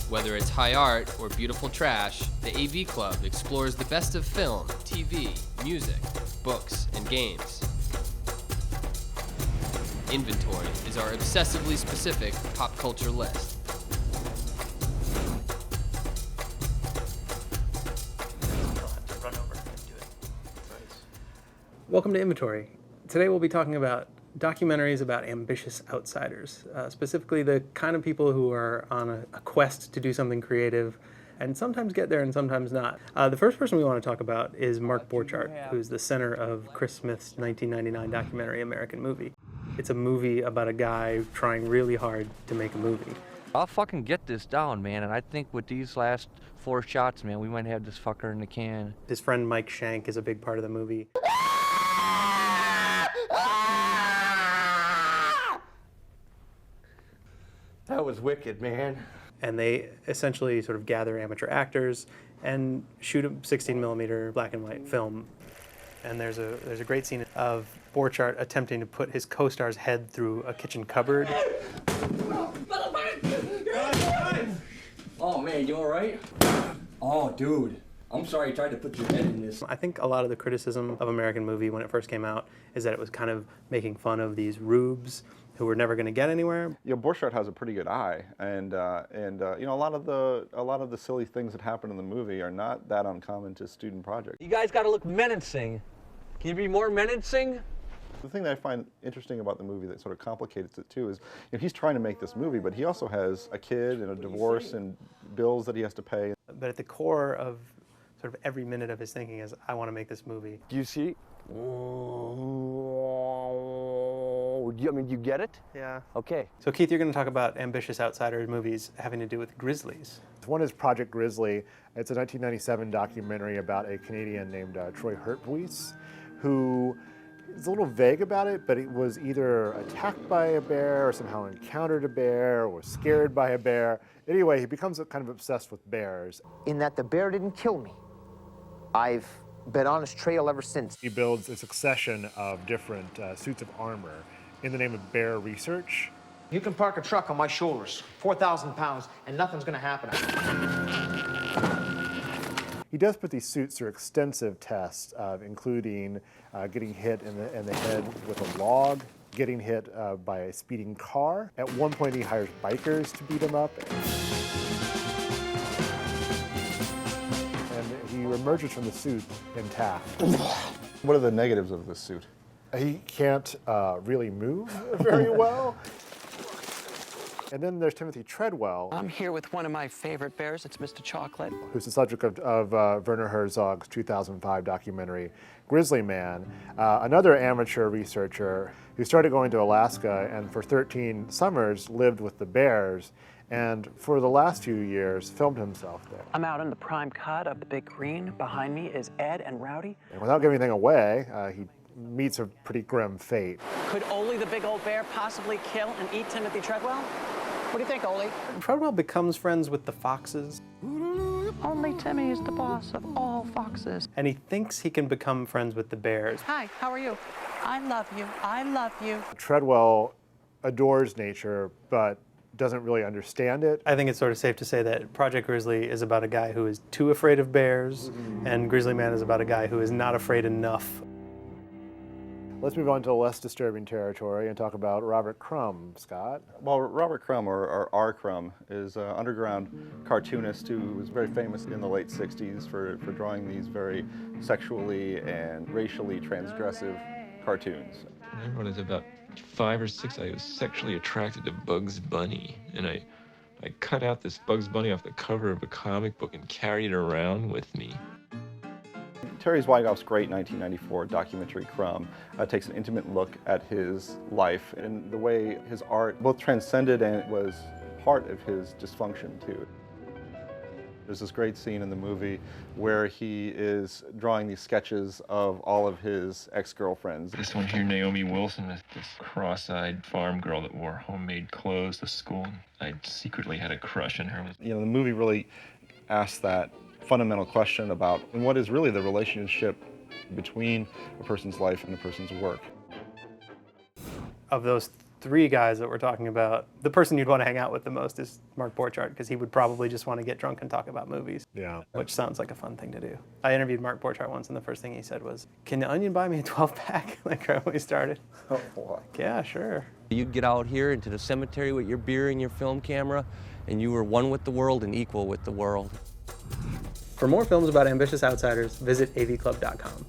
Whether it's high art or beautiful trash, the AV Club explores the best of film, TV, music, books, and games. Inventory is our obsessively specific pop culture list. Welcome to Inventory. Today we'll be talking about documentaries about ambitious outsiders, specifically the kind of people who are on a quest to do something creative and sometimes get there and sometimes not. The first person we want to talk about is Mark Borchardt, who's the center of Chris Smith's 1999 documentary American Movie. It's a movie about a guy trying really hard to make a movie. I'll fucking get this down, man, and I think with these last 4 shots, man, we might have this fucker in the can. His friend Mike Shank is a big part of the movie. That was wicked, man. And they essentially sort of gather amateur actors and shoot a 16mm black and white film. And there's a great scene of Borchardt attempting to put his co-star's head through a kitchen cupboard. Oh man, you all right? Oh dude, I'm sorry I tried to put your head in this. I think a lot of the criticism of American Movie when it first came out is that it was kind of making fun of these rubes who were never going to get anywhere. You know, Borchardt has a pretty good eye, and you know, a lot of the silly things that happen in the movie are not that uncommon to student projects. You guys gotta look menacing. Can you be more menacing? The thing that I find interesting about the movie that sort of complicates it too is, you know, he's trying to make this movie, but he also has a kid and a divorce and bills that he has to pay. But at the core of sort of every minute of his thinking is, I want to make this movie. Do you see? I mean, you get it? Yeah. Okay. So Keith, you're going to talk about ambitious outsiders movies having to do with grizzlies. One is Project Grizzly. It's a 1997 documentary about a Canadian named Troy Hurtbuis, who is a little vague about it, but it was either attacked by a bear or somehow encountered a bear or was scared by a bear. Anyway, he becomes kind of obsessed with bears. In that the bear didn't kill me. I've been on his trail ever since. He builds a succession of different suits of armor in the name of bear research. You can park a truck on my shoulders, 4,000 pounds, and nothing's gonna happen. He does put these suits through extensive tests, including getting hit in the head with a log, getting hit by a speeding car. At one point, he hires bikers to beat him up. And he emerges from the suit intact. What are the negatives of this suit? He can't really move very well. And then there's Timothy Treadwell. I'm here with one of my favorite bears. It's Mr. Chocolate. Who's the subject of Werner Herzog's 2005 documentary, Grizzly Man, another amateur researcher who started going to Alaska and for 13 summers lived with the bears, and for the last few years filmed himself there. I'm out in the prime cut of the Big Green. Behind me is Ed and Rowdy. And without giving anything away, he meets a pretty grim fate. Could Ole the big old bear possibly kill and eat Timothy Treadwell? What do you think, Ole? Treadwell becomes friends with the foxes. Only Timmy is the boss of all foxes. And he thinks he can become friends with the bears. Hi, how are you? I love you. I love you. Treadwell adores nature, but doesn't really understand it. I think it's sort of safe to say that Project Grizzly is about a guy who is too afraid of bears, and Grizzly Man is about a guy who is not afraid enough. Let's move on to less disturbing territory and talk about Robert Crumb, Scott. Well, Robert Crumb, or R. Crumb, is an underground cartoonist who was very famous in the late 60s for drawing these very sexually and racially transgressive cartoons. I remember when I was about 5 or 6, I was sexually attracted to Bugs Bunny, and I cut out this Bugs Bunny off the cover of a comic book and carried it around with me. Terry Zweigoff's great 1994 documentary Crumb takes an intimate look at his life and the way his art both transcended and was part of his dysfunction too. There's this great scene in the movie where he is drawing these sketches of all of his ex-girlfriends. This one here, Naomi Wilson, was this cross-eyed farm girl that wore homemade clothes to school. I secretly had a crush on her. You know, the movie really asks that fundamental question about what is really the relationship between a person's life and a person's work. Of those three guys that we're talking about, the person you'd want to hang out with the most is Mark Borchardt, because he would probably just want to get drunk and talk about movies. Yeah. Which sounds like a fun thing to do. I interviewed Mark Borchardt once, and the first thing he said was, "Can the Onion buy me a 12-pack?" Like right when we started. Oh boy. Yeah, sure. You'd get out here into the cemetery with your beer and your film camera, and you were one with the world and equal with the world. For more films about ambitious outsiders, visit avclub.com.